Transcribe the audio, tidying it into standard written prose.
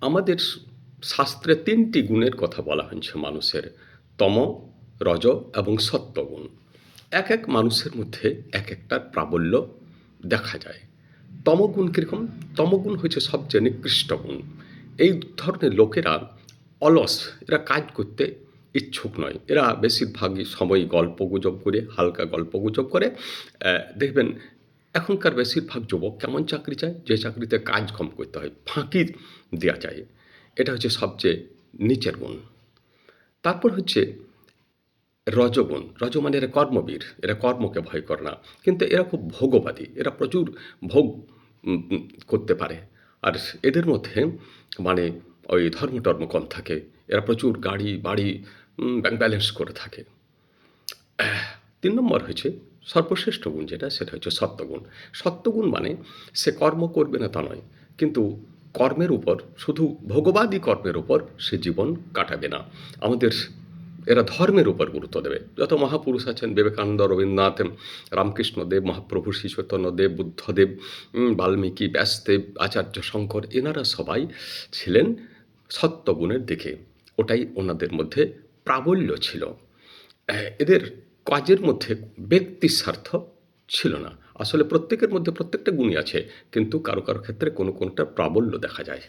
আমাদের শাস্ত্রে ৩টি গুণের কথা বলা হয়েছে মানুষের। তম, রজ এবং সত্ত্বগুণ। এক মানুষের মধ্যে একটার প্রাবল্য দেখা যায়। তমগুণ কীরকম? তমগুণ হচ্ছে সবচেয়ে নিকৃষ্ট গুণ। এই ধরনের লোকেরা অলস, এরা কাজ করতে ইচ্ছুক নয়। এরা বেশিরভাগই সময় গল্পগুজব করে, হালকা গল্পগুজব করে। দেখবেন এখনকার বেশিরভাগ যুবক কেমন চাকরি চায়? যে চাকরিতে কাজ কম করতে হয়, ফাঁকি দেওয়া যায়। এটা হচ্ছে সবচেয়ে নিচের গুণ। তারপর হচ্ছে রজগুণ। রজ মানে এরা কর্মবীর, এরা কর্মকে ভয় করে না। কিন্তু এরা খুব ভোগবাদী, এরা প্রচুর ভোগ উম উম করতে পারে। আর এদের মধ্যে মানে ওই ধর্ম-টর্ম কম থাকে। এরা প্রচুর গাড়ি, বাড়ি ব্যাংক ব্যালেন্স করে থাকে। ৩ নম্বর হচ্ছে সর্বশ্রেষ্ঠ গুণ যেটা, সেটা হচ্ছে সত্ত্বগুণ। সত্ত্বগুণ মানে সে কর্ম করবে না তা নয়, কিন্তু কর্মের উপর, শুধু ভোগবাদী কর্মের উপর সে জীবন কাটাবে না। আমাদের এরা ধর্মের উপর গুরুত্ব দেবে। যত মহাপুরুষ আছেন, বিবেকানন্দ, রবীন্দ্রনাথ, রামকৃষ্ণদেব, মহাপ্রভু শ্রী চৈতন্যদেব, বুদ্ধদেব, বাল্মীকি, ব্যাসদেব, আচার্য শঙ্কর, এনারা সবাই ছিলেন সত্ত্বগুণের দিকে। ওটাই ওনাদের মধ্যে প্রাবল্য ছিল। এদের কাজের মধ্যে ব্যক্তির স্বার্থ ছিল না। আসলে প্রত্যেকের মধ্যে প্রত্যেকটা গুণই আছে, কিন্তু কারো কারো ক্ষেত্রে কোনো কোনোটা প্রাবল্য দেখা যায়।